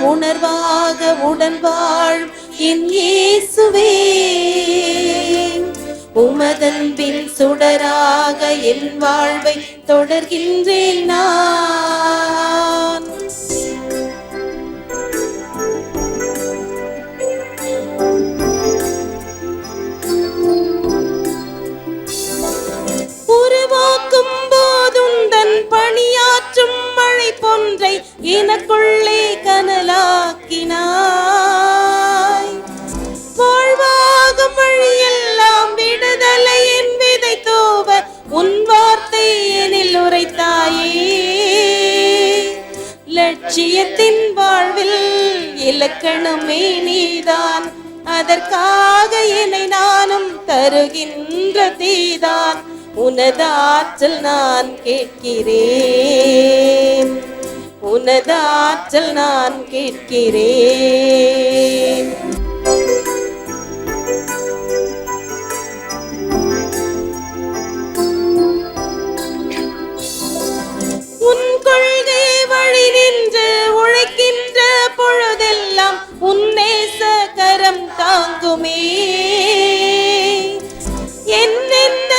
உணர்வாக உடன் வாழ் என் இயேசுவே, உமதன்பின் சுடராக என் வாழ்வை தொடர்கின்றேன் நான். உருவாக்கும் போதுந்தன் பணியாற்றும் மழை போன்றை எனக்குள்ளே கனலாக்கினாய். வாழ்வாகும் வழியெல்லாம் விடுதலை என் விதை தோவ உன் வார்த்தை எனில் உரைத்தாயே. லட்சியத்தின் வாழ்வில் இலக்கணமே நீதான், அதற்காக என்னை நானும் தருகின்ற தீதான். உனதாற்றல் நான் கேட்கிறேன், உனதாற்றல் நான் கேட்கிறேன். உன் கொள்கை வழி நின்று உழைக்கின்ற பொழுதெல்லாம் உன் நேச கரம் தாங்குமே. என்னென்ன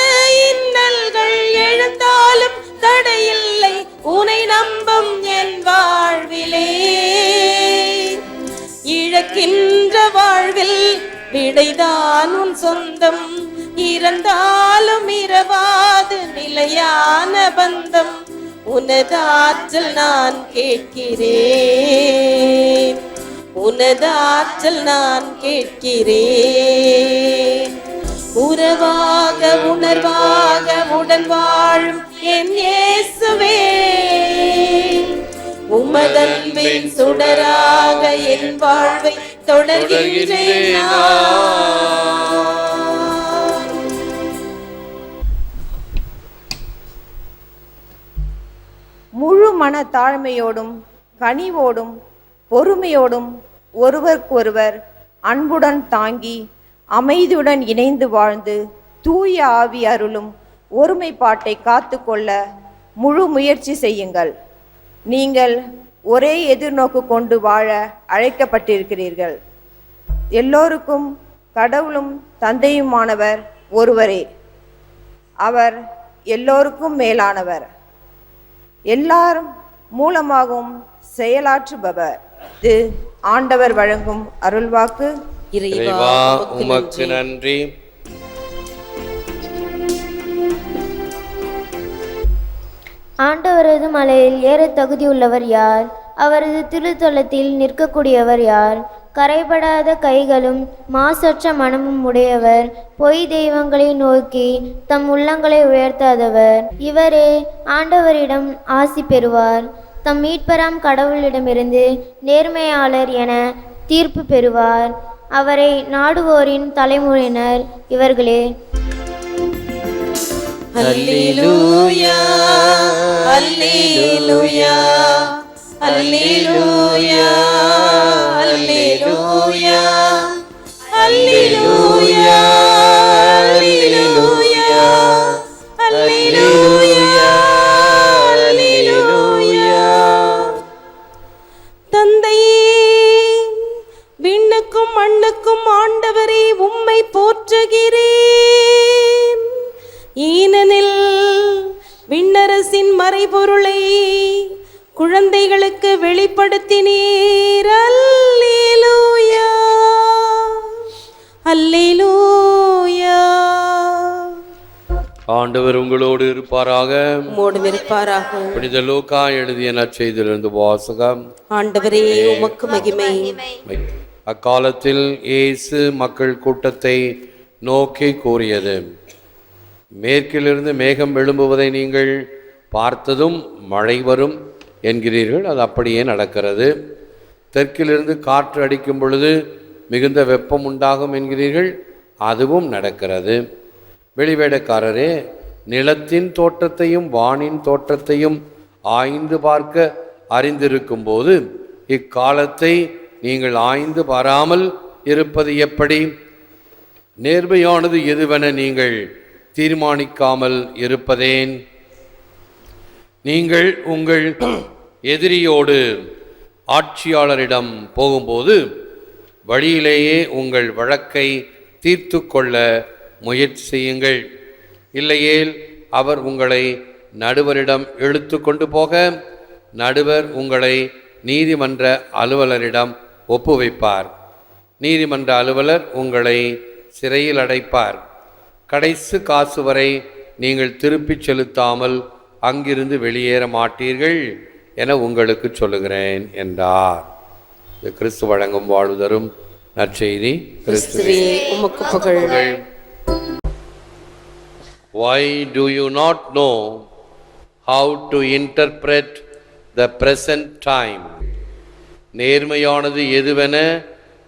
இன்னல்கள் எழுந்தாலும் தடையில்லை உனை நம்பும் என் வாழ்விலே. இழக்கின்ற வாழ்வில் விடைதான் உன் சொந்தம், இறந்தாலும் இரவாது நிலையான பந்தம். உனதாற்றல் நான் கேட்கிறேன், உனதாற்றல் நான் கேட்கிறேன். உறவாக உணர்வாக உடன் வாழும் என் இயேசுவே, உமதன்பின் சுடராக என் வாழ்வை தொடர்கின்றேன் நான். முழு மன தாழ்மையோடும் கனிவோடும் பொறுமையோடும் ஒருவருக்கொருவர் அன்புடன் தாங்கி அமைதியுடன் இணைந்து வாழ்ந்து தூய ஆவி அருளும் ஒருமைப்பாட்டை காத்து கொள்ள முழு முயற்சி செய்யுங்கள். நீங்கள் ஒரே எதிர்நோக்கு கொண்டு வாழ அழைக்கப்பட்டிருக்கிறீர்கள். எல்லோருக்கும் கடவுளும் தந்தையுமானவர் ஒருவரே. அவர் எல்லோருக்கும் மேலானவர், எல்லாரும் மூலமாகவும் செயலாற்றுபவர். இது ஆண்டவர் வழங்கும் அருள்வாக்கு. இறைவா உமக்கு நன்றி. ஆண்டவரது மலையில் ஏற தகுதியுள்ளவர் யார்? அவரது திருத்தலத்தில் நிற்கக்கூடியவர் யார்? கரைபடாத கைகளும் மாசற்ற மனமும் உடையவர், பொய் தெய்வங்களை நோக்கி தம் உள்ளங்களை உயர்த்தாதவர். இவரே ஆண்டவரிடம் ஆசி பெறுவார். தம் மீட்பராம் கடவுளிடமிருந்து நேர்மையாளர் என தீர்ப்பு பெறுவார். அவரை நாடுவோரின் தலைமுறையினர் இவர்களே. அல்லேலூயா, அல்லேலூயா, அல்லேலூயா, அல்லேலூயா, அல்லேலூயா, அல்லேலூயா, அல்லேலூயா, அல்லேலூயா. தந்தையே, விண்ணுக்கும் மண்ணுக்கும் ஆண்டவரே உம்மை போற்றுகிறேன். ஏனெனில் விண்ணரசின் மறைபொருளை குழந்தைகளுக்கு வெளிப்படுத்தினீர். அல்லேலூயா, அல்லேலூயா. ஆண்டவர் உங்களோடு இருப்பாராக, உம்மோடும் இருப்பாராக. புனித லூக்கா எழுதிய நற்செய்தியிலிருந்து வாசகம். ஆண்டவரே உமக்கு மகிமை. அக்காலத்தில் இயேசு மக்கள் கூட்டத்தை நோக்கி கூறியது, மேற்கிலிருந்து மேகம் எழும்புவதை நீங்கள் பார்த்ததும் மழை வரும் என்கிறீர்கள், அது அப்படியே நடக்கிறது. தெற்கிலிருந்து காற்று அடிக்கும் பொழுது மிகுந்த வெப்பம் உண்டாகும் என்கிறீர்கள், அதுவும் நடக்கிறது. வெளிவேடக்காரரே, நிலத்தின் தோற்றத்தையும் வானின் தோற்றத்தையும் ஆய்ந்து பார்க்க அறிந்திருக்கும் போது இக்காலத்தை நீங்கள் ஆய்ந்து பாராமல் இருப்பது எப்படி? நேர்மையானது எதுவென நீங்கள் தீர்மானிக்காமல் இருப்பதேன்? நீங்கள் உங்கள் எதிரியோடு ஆட்சியாளரிடம் போகும்போது வழியிலேயே உங்கள் வழக்கை தீர்த்து கொள்ள முயற்சி செய்யுங்கள். இல்லையேல் அவர் உங்களை நடுவரிடம் இழுத்து கொண்டு போக நடுவர் உங்களை நீதிமன்ற அலுவலரிடம் ஒப்புவிப்பார். நீதிமன்ற அலுவலர் உங்களை சிறையில் அடைப்பார். கடைசி காசு வரை நீங்கள் திருப்பிச் செலுத்தாமல் அங்கிருந்து வெளியேற மாட்டீர்கள் என உங்களுக்கு சொல்லுகிறேன் என்றார். இது கிறிஸ்து வழங்கும் வாழ்வு தரும் நற்செய்தி. கிறிஸ்துவே உமக்கு புகழ். Why do you not know how to interpret the present time? நேர்மையானது எதுவென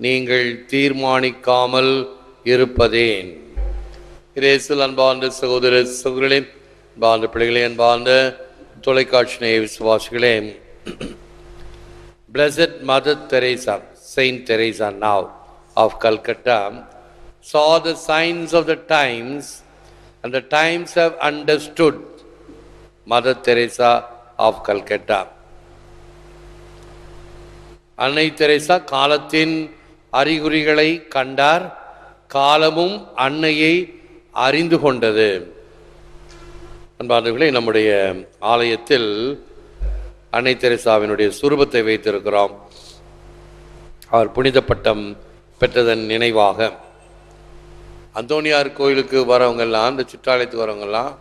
நீங்கள் தீர்மானிக்காமல் இருப்பதேன்? இயேசுவில் அன்பார்ந்த சகோதர சகோதரிகளே, அன்பார்ந்த பிள்ளைகளே, அன்பார்ந்த தொலைக்காட்சி நேய விசுவாசிகளே, Blessed Mother Teresa, Saint Teresa now of Calcutta, saw the signs of the times and the times have understood. Mother Teresa of Calcutta. அன்னை தெரேசா காலத்தின் அறிகுறிகளை கண்டார், காலமும் அன்னையை அறிந்து கொண்டது. அன்பார்ந்தவர்களே, நம்முடைய ஆலயத்தில் அன்னை தெரேசாவினுடைய சுரூபத்தை வைத்திருக்கிறோம். அவர் புனித பட்டம் பெற்றதன் நினைவாக. அந்தோனியார் கோயிலுக்கு வரவங்கெல்லாம், அந்த சிற்றாலயத்துக்கு வரவங்கெல்லாம்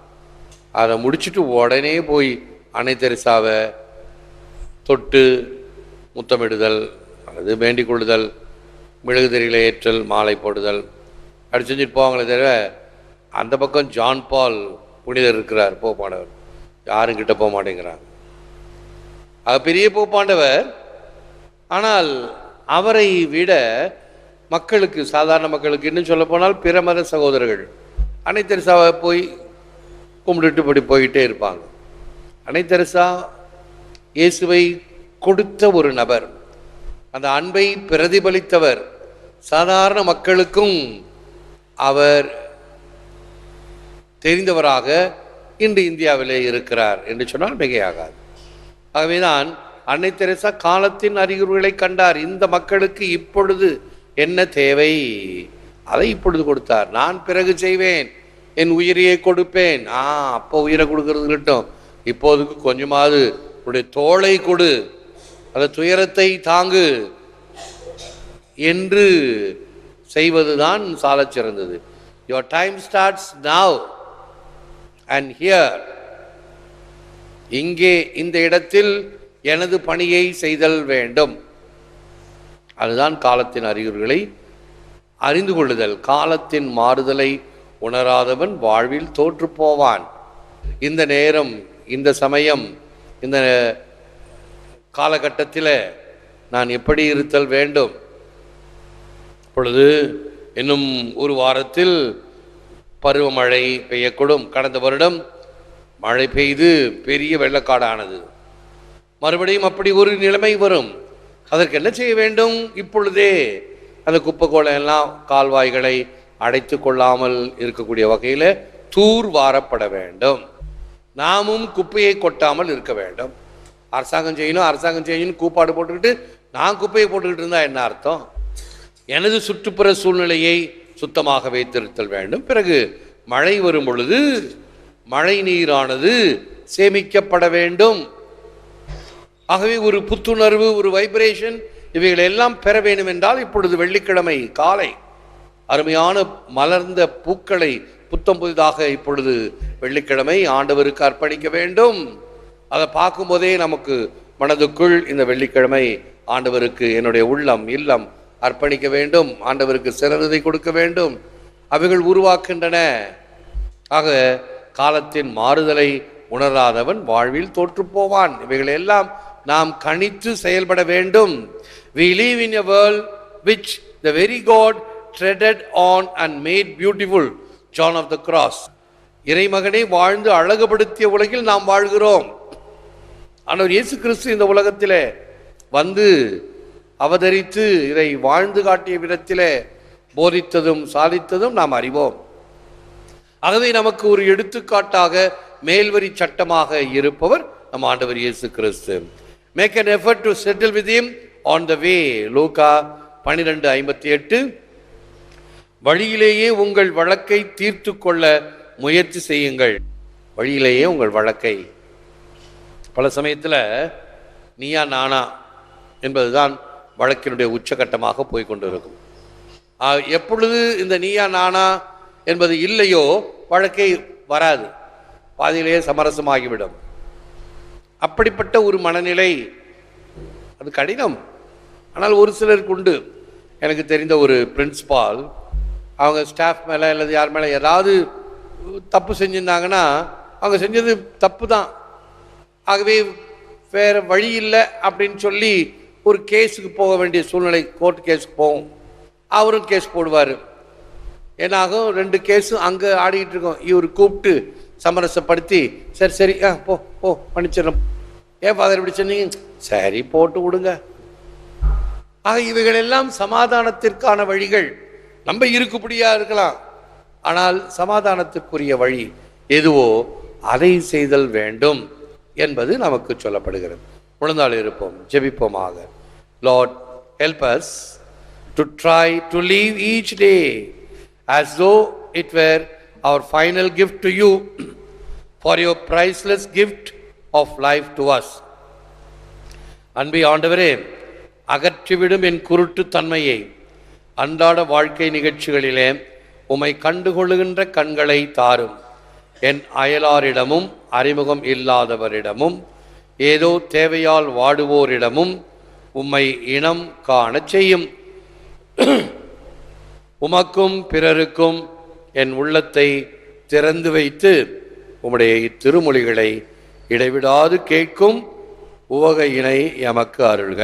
அதை முடிச்சுட்டு உடனே போய் அன்னை தெரேசாவை தொட்டு முத்தமிடுதல் அல்லது வேண்டிக் கொள்ளுதல், மெழுகுதிரிகளை ஏற்றல், மாலை போடுதல் அப்படி செஞ்சுட்டு போவாங்களே தவிர அந்த பக்கம் ஜான் பால் புனிதர் இருக்கிறார், போப்பாண்டவர், யாரும் கிட்ட போக மாட்டேங்கிறாங்க. அவர் பெரிய போப்பாண்டவர். ஆனால் அவரை விட மக்களுக்கு, சாதாரண மக்களுக்கு, இன்னும் சொல்ல போனால் பிற மத சகோதரர்கள் அன்னை தெரேசாவை போய் கும்பிட்டுட்டு இப்படி போயிட்டே இருப்பாங்க. அன்னை தெரேசா இயேசுவை கொடுத்த ஒரு நபர், அந்த அன்பை பிரதிபலித்தவர். சாதாரண மக்களுக்கும் அவர் தெரிந்தவராக இன்று இந்தியாவிலே இருக்கிறார் என்று சொன்னால் மிகையாகாது. ஆகவேதான் அன்னை தெரேசா காலத்தின் அறிகுறிகளை கண்டார். இந்த மக்களுக்கு இப்பொழுது என்ன தேவை அதை இப்பொழுது கொடுத்தார். நான் பிறகு செய்வேன், என் உயிரையே கொடுப்பேன். அப்போ உயிரை கொடுக்கறது கிட்டும், இப்போதுக்கு கொஞ்சமாவது உடைய தோளை கொடு, அந்த துயரத்தை தாங்கு என்று செய்வதுதான் சாலச் சிறந்தது. Your time starts now and here. இங்கே இந்த இடத்தில் எனது பணியை செய்தல் வேண்டும். அதுதான் காலத்தின் அறிகுறிகளை அறிந்து கொள்ளுதல். காலத்தின் மாறுதலை உணராதவன் வாழ்வில் தோற்று போவான். இந்த நேரம், இந்த சமயம், இந்த காலகட்டத்தில் நான் எப்படி இருத்தல் வேண்டும்? இப்பொழுது இன்னும் ஒரு வாரத்தில் பருவமழை பெய்யக்கூடும். கடந்த வருடம் மழை பெய்து பெரிய வெள்ளக்காடானது. மறுபடியும் அப்படி ஒரு நிலைமை வரும். அதற்கு என்ன செய்ய வேண்டும்? இப்பொழுதே அந்த குப்பைக்கோளம் எல்லாம், கால்வாய்களை அடைத்து கொள்ளாமல் இருக்கக்கூடிய வகையில் தூர் வாரப்பட வேண்டும். நாமும் குப்பையை கொட்டாமல் இருக்க வேண்டும். அரசாங்கம் செய்யணும், அரசாங்கம் செய்யணும் கூப்பாடு போட்டுக்கிட்டு நான் குப்பையை போட்டுக்கிட்டு இருந்தால் என்ன அர்த்தம்? எனது சுற்றுப்புற சூழ்நிலையை சுத்தமாக வைத்திருத்தல் வேண்டும். பிறகு மழை வரும் பொழுது மழை நீரானது சேமிக்கப்பட வேண்டும். ஆகவே ஒரு புத்துணர்வு, ஒரு வைப்ரேஷன், இவைகள் எல்லாம் பெற வேண்டும் என்றால் இப்பொழுது வெள்ளிக்கிழமை காலை அருமையான மலர்ந்த பூக்களை புத்தம் புதிதாக இப்பொழுது வெள்ளிக்கிழமை ஆண்டவருக்கு அர்ப்பணிக்க வேண்டும். அதை பார்க்கும்போதே நமக்கு மனதுக்குள் இந்த வெள்ளிக்கிழமை ஆண்டவருக்கு என்னுடைய உள்ளம், இல்லம் அர்ப்பணிக்க வேண்டும், ஆண்டவருக்கு சிறந்ததை கொடுக்க வேண்டும். அவைகள் உருவாக்கின்றன. ஆக காலத்தின் மாறுதலை உணராதவன் வாழ்வில் தோற்று போவான். இவைகள் எல்லாம் நாம் கணித்து செயல்பட வேண்டும். We live in a world which the very God treaded on and made beautiful. John of the Cross. இறைமகனை வாழ்ந்து அழகுபடுத்திய உலகில் நாம் வாழ்கிறோம். ஆனால் இயேசு கிறிஸ்து இந்த உலகத்திலே வந்து அவதரித்து இதை வாழ்ந்து காட்டிய விதத்திலே போதித்ததும் சாதித்ததும் நாம் அறிவோம். ஆகவே நமக்கு ஒரு எடுத்துக்காட்டாக மேல்வரி சட்டமாக இருப்பவர் நம் ஆண்டவர் இயேசு கிறிஸ்து. Make an effort to settle with him on the way. லூக்கா 12:58. வழியிலேயே உங்கள் வழக்கை தீர்த்து கொள்ள முயற்சி செய்யுங்கள். வழியிலேயே உங்கள் வழக்கை. பல சமயத்தில் நீயா நானா என்பதுதான் வழக்கினுடைய உச்சகட்டமாக போய்கொண்டு இருக்கும். எப்பொழுது இந்த நீயா நானா என்பது இல்லையோ வழக்கை வராது, பாதியிலேயே சமரசமாகிவிடும். அப்படிப்பட்ட ஒரு மனநிலை அது கடினம். ஆனால் ஒரு சிலருக்கு உண்டு. எனக்கு தெரிந்த ஒரு பிரின்சிபால், அவங்க ஸ்டாஃப் மேலே அல்லது யார் மேலே ஏதாவது தப்பு செஞ்சுருந்தாங்கன்னா அவங்க செஞ்சது தப்பு தான், ஆகவே வேறு வழி இல்லை அப்படின்னு சொல்லி ஒரு கேஸுக்கு போக வேண்டிய சூழ்நிலை, கோர்ட் கேஸுக்கு போகும். அவரும் கேஸ் போடுவார். ஏன்னாகும் 2 கேஸும் அங்கே ஆடிக்கிட்டு இருக்கோம். இவர் கூப்பிட்டு சமரசப்படுத்தி சரி சரி போ போ மன்னிச்சிடணும், ஏன் ஃபாதர் இப்படி சொன்னீங்க, சரி போட்டு விடுங்க. ஆக இவைகளெல்லாம் சமாதானத்திற்கான வழிகள். நம்ம இருக்குப்படியாக இருக்கலாம், ஆனால் சமாதானத்திற்குரிய வழி எதுவோ அதை செய்தல் வேண்டும் என்பது நமக்கு சொல்லப்படுகிறது. முழந்தாள் இருப்போம், ஜெபிப்போமாக. Lord help us to try to live each day as though it were our final gift to you for your priceless gift of life to us. அன்பே ஆண்டவரே, அகற்றிவிடும் என் குருட்டு தன்மையை அன்றாட வாழ்க்கை நிகழ்ச்சிகளிலே உம்மை கண்டுகொள்ளுகின்ற கண்களை தாரும். என் அயலாரிடமும் அறிமுகம் இல்லாதவரிடமும் ஏதோ தேவையால் வாடுவோரிடமும் உம்மை இனம் காணச் செய்யும். உமக்கும் பிறருக்கும் என் உள்ளத்தை திறந்து வைத்து உம்முடைய இத்திருமொழிகளை இடைவிடாது கேட்கும் உவகையினை எமக்கு அருள்க.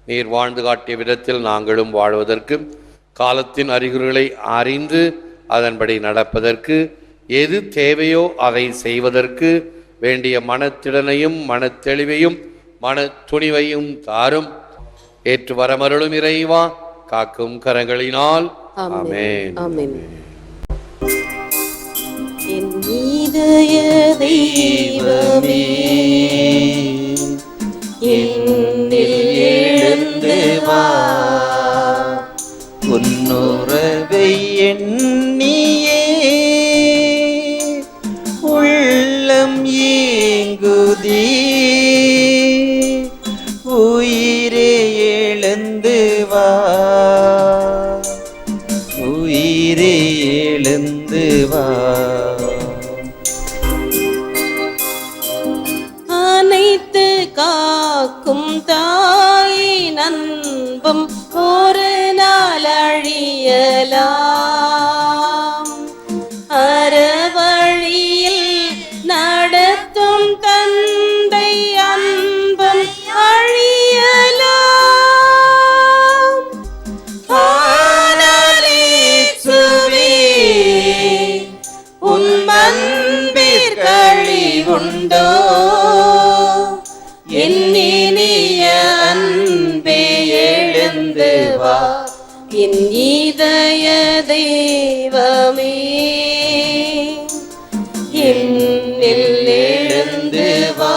நீர் வாழ்ந்து காட்டிய விதத்தில் நாங்களும் வாழ்வதற்கு, காலத்தின் அறிகுறிகளை அறிந்து அதன்படி நடப்பதற்கு, எது தேவையோ அதை செய்வதற்கு வேண்டிய மனத்திடனையும் மனத்தெளிவையும் மன துணிவையும் தாரும். ஏற்று வரமருளும் இறைவா, காக்கும் கரங்களினால். ஆமென். ஆமென். என் இதய தெய்வமே, என்னில் எழுந்து வா, உன்னுறவை எண்ணியே உள்ளம் ஏங்குதே, உயிரே எழுந்து வா, உயிரே எழுந்து வா. அனைத்து காக்கும் தாயின் அன்பும் ஒரு நாள் அழியலாம், அறவழியில் நடத்தும் தந்தை அன்பும் அழியலாம். ஆனால் இயேசுவே, உன் அன்பிற்கழிவுண்டோ, என் இனிய அன்பே எழுந்து வா, என் இதய தெய்வமே, என்னில் எழுந்து வா.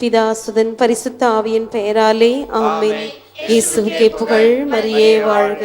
பிதாசுதன் பரிசுத்த ஆவியின் பெயராலே ஆமென். இயேசுவுக்கே புகழ், மரியே வாழ்க.